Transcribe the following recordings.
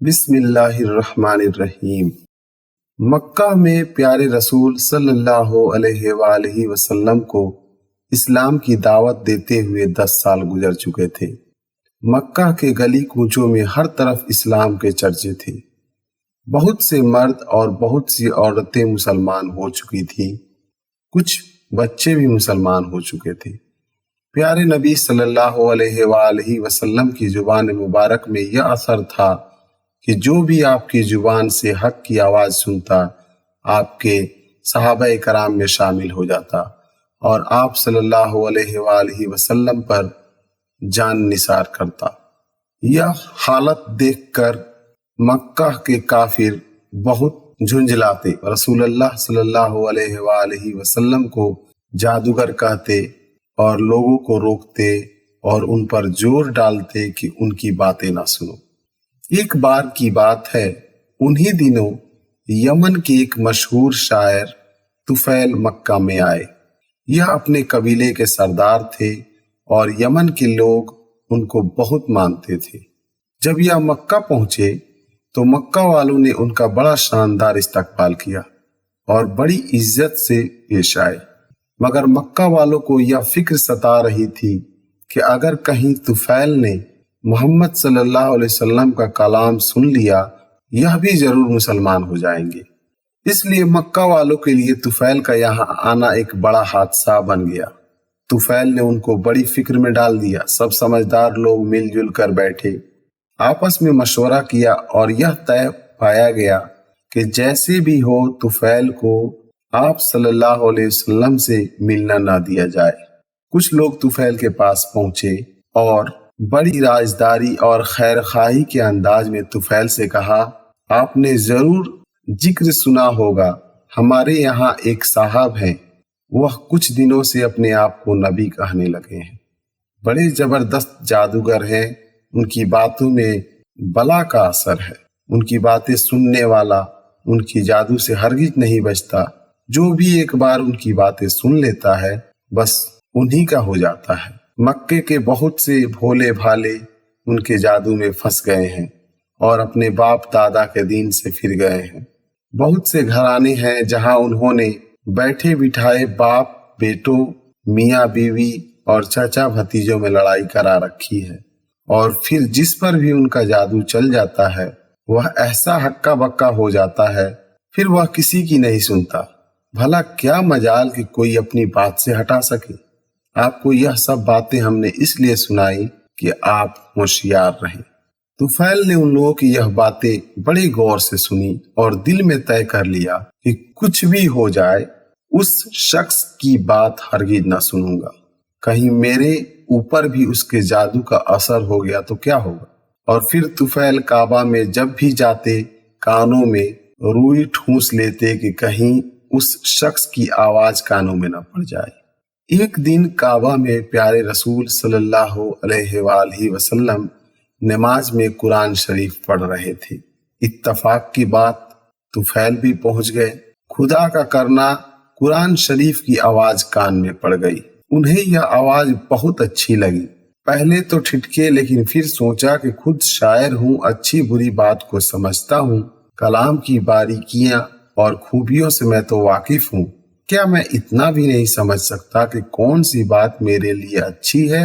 بسم اللہ الرحمن الرحیم۔ مکہ میں پیارے رسول صلی اللہ علیہ وآلہ وسلم کو اسلام کی دعوت دیتے ہوئے 10 سال گزر چکے تھے۔ مکہ کے گلی کوچوں میں ہر طرف اسلام کے چرچے تھے۔ بہت سے مرد اور بہت سی عورتیں مسلمان ہو چکی تھیں، کچھ بچے بھی مسلمان ہو چکے تھے۔ پیارے نبی صلی اللہ علیہ وآلہ وسلم کی زبان مبارک میں یہ اثر تھا کہ جو بھی آپ کی زبان سے حق کی آواز سنتا آپ کے صحابہ کرام میں شامل ہو جاتا اور آپ صلی اللہ علیہ وآلہ وسلم پر جان نثار کرتا۔ یہ حالت دیکھ کر مکہ کے کافر بہت جھنجھلاتے، رسول اللہ صلی اللہ علیہ وآلہ وسلم کو جادوگر کہتے اور لوگوں کو روکتے اور ان پر زور ڈالتے کہ ان کی باتیں نہ سنو۔ ایک بار کی بات ہے، انہی دنوں یمن کے ایک مشہور شاعر طفیل مکہ میں آئے۔ یہ اپنے قبیلے کے سردار تھے اور یمن کے لوگ ان کو بہت مانتے تھے۔ جب یہ مکہ پہنچے تو مکہ والوں نے ان کا بڑا شاندار استقبال کیا اور بڑی عزت سے پیش آئے، مگر مکہ والوں کو یہ فکر ستا رہی تھی کہ اگر کہیں طفیل نے محمد صلی اللہ علیہ وسلم کا کلام سن لیا یہ بھی ضرور مسلمان ہو جائیں گے۔ اس لیے مکہ والوں کے لیے طفیل کا یہاں آنا ایک بڑا حادثہ بن گیا۔ طفیل نے ان کو بڑی فکر میں ڈال دیا۔ سب سمجھدار لوگ مل جل کر بیٹھے، آپس میں مشورہ کیا اور یہ طے پایا گیا کہ جیسے بھی ہو طفیل کو آپ صلی اللہ علیہ وسلم سے ملنا نہ دیا جائے۔ کچھ لوگ طفیل کے پاس پہنچے اور بڑی رازداری اور خیر خواہی کے انداز میں طفیل سے کہا، آپ نے ضرور ذکر سنا ہوگا، ہمارے یہاں ایک صاحب ہیں، وہ کچھ دنوں سے اپنے آپ کو نبی کہنے لگے ہیں، بڑے زبردست جادوگر ہیں، ان کی باتوں میں بلا کا اثر ہے، ان کی باتیں سننے والا ان کی جادو سے ہرگز نہیں بچتا، جو بھی ایک بار ان کی باتیں سن لیتا ہے بس انہی کا ہو جاتا ہے۔ مکے کے بہت سے بھولے بھالے ان کے جادو میں پھنس گئے ہیں اور اپنے باپ دادا کے دین سے پھر گئے ہیں۔ بہت سے گھرانے ہیں جہاں انہوں نے بیٹھے بٹھائے باپ بیٹوں، میاں بیوی اور چچا بھتیجوں میں لڑائی کرا رکھی ہے، اور پھر جس پر بھی ان کا جادو چل جاتا ہے وہ ایسا ہکا بکا ہو جاتا ہے پھر وہ کسی کی نہیں سنتا۔ بھلا کیا مجال کہ کوئی اپنی بات سے ہٹا سکے۔ آپ کو یہ سب باتیں ہم نے اس لیے سنائی کہ آپ ہوشیار رہیں۔ طفیل نے ان لوگوں کی یہ باتیں بڑے غور سے سنی اور دل میں طے کر لیا کہ کچھ بھی ہو جائے اس شخص کی بات ہرگز نہ سنوں گا، کہیں میرے اوپر بھی اس کے جادو کا اثر ہو گیا تو کیا ہوگا۔ اور پھر طفیل کعبہ میں جب بھی جاتے کانوں میں روئی ٹھونس لیتے کہ کہیں اس شخص کی آواز کانوں میں نہ پڑ جائے۔ ایک دن کعبہ میں پیارے رسول صلی اللہ علیہ وآلہ وسلم نماز میں قرآن شریف پڑھ رہے تھے۔ اتفاق کی بات طفیل بھی پہنچ گئے۔ خدا کا کرنا قرآن شریف کی آواز کان میں پڑ گئی۔ انہیں یہ آواز بہت اچھی لگی۔ پہلے تو ٹھٹکے لیکن پھر سوچا کہ خود شاعر ہوں، اچھی بری بات کو سمجھتا ہوں، کلام کی باریکیاں اور خوبیوں سے میں تو واقف ہوں، کیا میں اتنا بھی نہیں سمجھ سکتا کہ کون سی بات میرے لیے اچھی ہے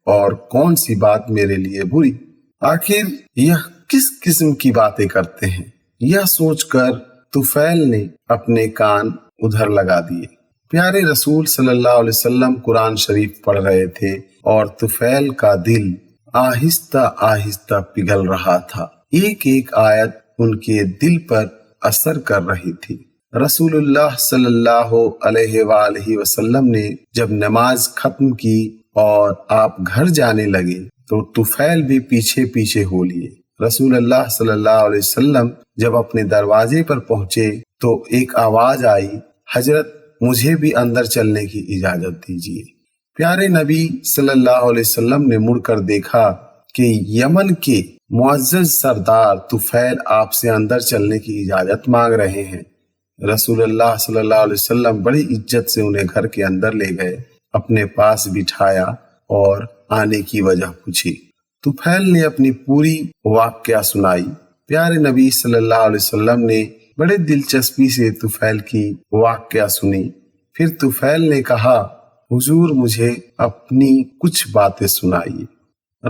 اور کون سی بات میرے لیے بری؟ آخر یہ کس قسم کی باتیں کرتے ہیں؟ یہ سوچ کر طفیل نے اپنے کان ادھر لگا دیے۔ پیارے رسول صلی اللہ علیہ وسلم قرآن شریف پڑھ رہے تھے اور طفیل کا دل آہستہ آہستہ پگھل رہا تھا۔ ایک ایک آیت ان کے دل پر اثر کر رہی تھی۔ رسول اللہ صلی اللہ علیہ وآلہ وسلم نے جب نماز ختم کی اور آپ گھر جانے لگے تو طفیل بھی پیچھے پیچھے ہو لیے۔ رسول اللہ صلی اللہ علیہ وسلم جب اپنے دروازے پر پہنچے تو ایک آواز آئی، حضرت مجھے بھی اندر چلنے کی اجازت دیجیے۔ پیارے نبی صلی اللہ علیہ وسلم نے مڑ کر دیکھا کہ یمن کے معزز سردار طفیل آپ سے اندر چلنے کی اجازت مانگ رہے ہیں۔ رسول اللہ صلی اللہ علیہ وسلم بڑی عزت سے انہیں گھر کے اندر لے گئے، اپنے پاس بٹھایا اور آنے کی وجہ پوچھی۔ طفیل نے اپنی پوری واقعہ سنائی۔ پیارے نبی صلی اللہ علیہ وسلم نے بڑے دلچسپی سے طفیل کی واقعہ سنی۔ پھر طفیل نے کہا، حضور مجھے اپنی کچھ باتیں سنائیے۔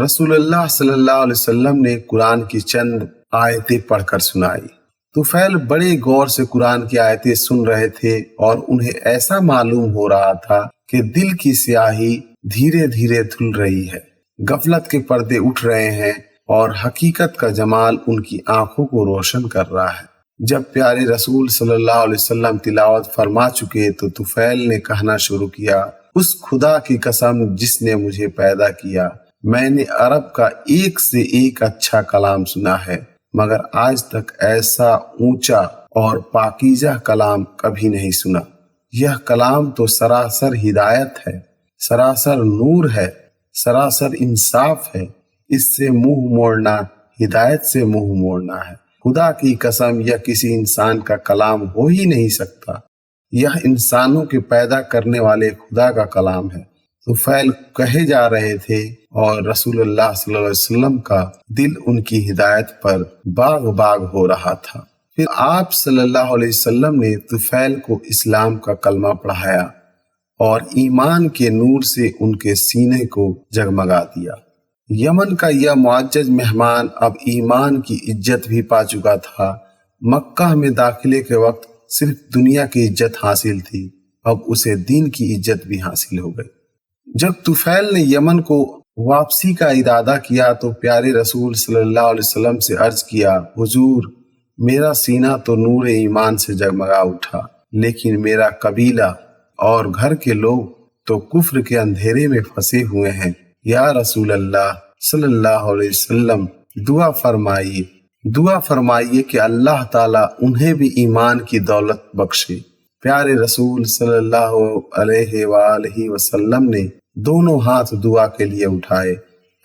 رسول اللہ صلی اللہ علیہ وسلم نے قرآن کی چند آیتیں پڑھ کر سنائی۔ طفیل بڑے غور سے قرآن کی آیتیں سن رہے تھے اور انہیں ایسا معلوم ہو رہا تھا کہ دل کی سیاہی دھیرے دھیرے دھل رہی ہے، غفلت کے پردے اٹھ رہے ہیں اور حقیقت کا جمال ان کی آنکھوں کو روشن کر رہا ہے۔ جب پیارے رسول صلی اللہ علیہ وسلم تلاوت فرما چکے تو طفیل نے کہنا شروع کیا، اس خدا کی قسم جس نے مجھے پیدا کیا، میں نے عرب کا ایک سے ایک اچھا کلام سنا ہے، مگر آج تک ایسا اونچا اور پاکیزہ کلام کبھی نہیں سنا۔ یہ کلام تو سراسر ہدایت ہے، سراسر نور ہے، سراسر انصاف ہے۔ اس سے منہ موڑنا ہدایت سے منہ موڑنا ہے۔ خدا کی قسم یہ کسی انسان کا کلام ہو ہی نہیں سکتا، یہ انسانوں کے پیدا کرنے والے خدا کا کلام ہے۔ طفیل کہے جا رہے تھے اور رسول اللہ صلی اللہ علیہ وسلم کا دل ان کی ہدایت پر باغ باغ ہو رہا تھا۔ پھر آپ صلی اللہ علیہ وسلم نے طفیل کو اسلام کا کلمہ پڑھایا اور ایمان کے نور سے ان کے سینے کو جگمگا دیا۔ یمن کا یہ معزز مہمان اب ایمان کی عزت بھی پا چکا تھا۔ مکہ میں داخلے کے وقت صرف دنیا کی عزت حاصل تھی، اب اسے دین کی عزت بھی حاصل ہو گئی۔ جب طفیل نے یمن کو واپسی کا ارادہ کیا تو پیارے رسول صلی اللہ علیہ وسلم سے عرض کیا، حضور میرا سینہ تو نور ایمان سے جگمگا اٹھا، لیکن میرا قبیلہ اور گھر کے لوگ تو کفر کے اندھیرے میں پھنسے ہوئے ہیں۔ یا رسول اللہ صلی اللہ علیہ وسلم دعا فرمائیے کہ اللہ تعالیٰ انہیں بھی ایمان کی دولت بخشے۔ پیارے رسول صلی اللہ علیہ وآلہ وسلم نے دونوں ہاتھ دعا کے لیے اٹھائے،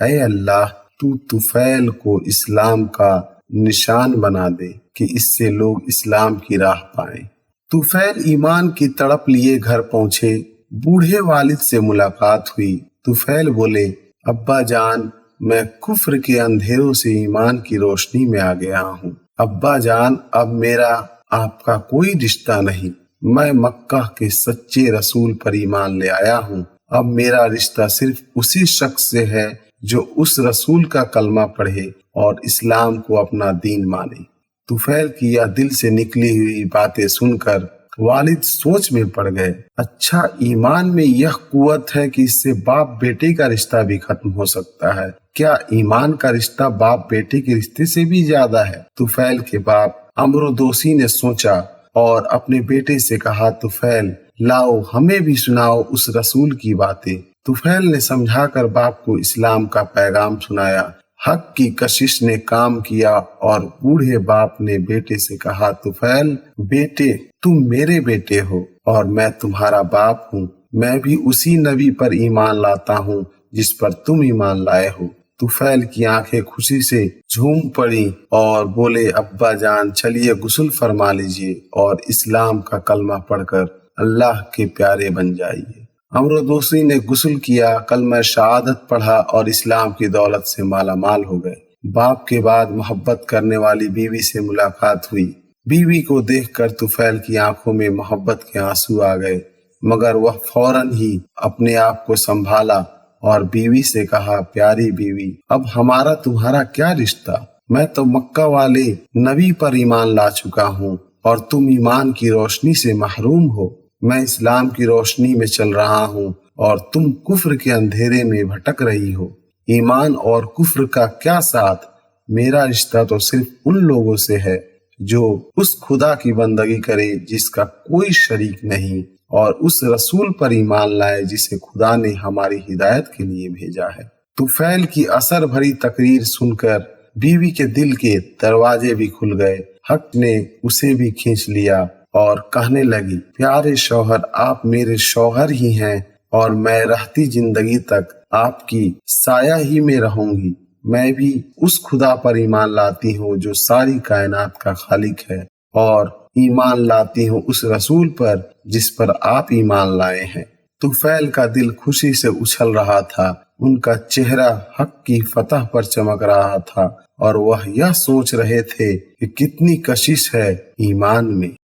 اے اللہ تو طفیل کو اسلام کا نشان بنا دے کہ اس سے لوگ اسلام کی راہ پائیں۔ طفیل ایمان کی تڑپ لیے گھر پہنچے، بوڑھے والد سے ملاقات ہوئی۔ طفیل بولے، ابا جان میں کفر کے اندھیروں سے ایمان کی روشنی میں آ گیا ہوں۔ ابا جان اب میرا آپ کا کوئی رشتہ نہیں، میں مکہ کے سچے رسول پر ایمان لے آیا ہوں۔ اب میرا رشتہ صرف اسی شخص سے ہے جو اس رسول کا کلمہ پڑھے اور اسلام کو اپنا دین مانے۔ طفیل کی یہ دل سے نکلی ہوئی باتیں سن کر والد سوچ میں پڑ گئے۔ اچھا، ایمان میں یہ قوت ہے کہ اس سے باپ بیٹے کا رشتہ بھی ختم ہو سکتا ہے۔ کیا ایمان کا رشتہ باپ بیٹے کے رشتے سے بھی زیادہ ہے؟ طفیل کے باپ عمرو دوسی نے سوچا اور اپنے بیٹے سے کہا، طفیل لاؤ ہمیں بھی سناؤ اس رسول کی باتیں۔ طفیل نے سمجھا کر باپ کو اسلام کا پیغام سنایا۔ حق کی کشش نے کام کیا اور بوڑھے باپ نے بیٹے سے کہا، طفیل بیٹے تم میرے بیٹے ہو اور میں تمہارا باپ ہوں، میں بھی اسی نبی پر ایمان لاتا ہوں جس پر تم ایمان لائے ہو۔ طفیل کی آنکھیں خوشی سے جھوم پڑی اور بولے، ابا جان چلیے غسل فرما لیجیے اور اسلام کا کلمہ پڑھ کر اللہ کے پیارے بن جائیے۔ عمرو دوسی نے غسل کیا، کلمہ شہادت پڑھا اور اسلام کی دولت سے مالا مال ہو گئے۔ باپ کے بعد محبت کرنے والی بیوی سے ملاقات ہوئی۔ بیوی کو دیکھ کر طفیل کی آنکھوں میں محبت کے آنسو آ گئے، مگر وہ فوراً ہی اپنے آپ کو سنبھالا اور بیوی سے کہا، پیاری بیوی اب ہمارا تمہارا کیا رشتہ؟ میں تو مکہ والے نبی پر ایمان لا چکا ہوں اور تم ایمان کی روشنی سے محروم ہو۔ میں اسلام کی روشنی میں چل رہا ہوں اور تم کفر کے اندھیرے میں بھٹک رہی ہو۔ ایمان اور کفر کا کیا ساتھ؟ میرا رشتہ تو صرف ان لوگوں سے ہے جو اس خدا کی بندگی کرے جس کا کوئی شریک نہیں اور اس رسول پر ایمان لائے جسے خدا نے ہماری ہدایت کے لیے بھیجا ہے۔ طفیل کی اثر بھری تقریر سن کر بیوی کے دل کے دروازے بھی کھل گئے۔ حق نے اسے بھی کھینچ لیا اور کہنے لگی، پیارے شوہر آپ میرے شوہر ہی ہیں اور میں رہتی زندگی تک آپ کی سایہ ہی میں رہوں گی۔ میں بھی اس خدا پر ایمان لاتی ہوں جو ساری کائنات کا خالق ہے اور ایمان لاتی ہوں اس رسول پر جس پر آپ ایمان لائے ہیں۔ طفیل کا دل خوشی سے اچھل رہا تھا۔ ان کا چہرہ حق کی فتح پر چمک رہا تھا اور وہ یہ سوچ رہے تھے کہ کتنی کشش ہے ایمان میں۔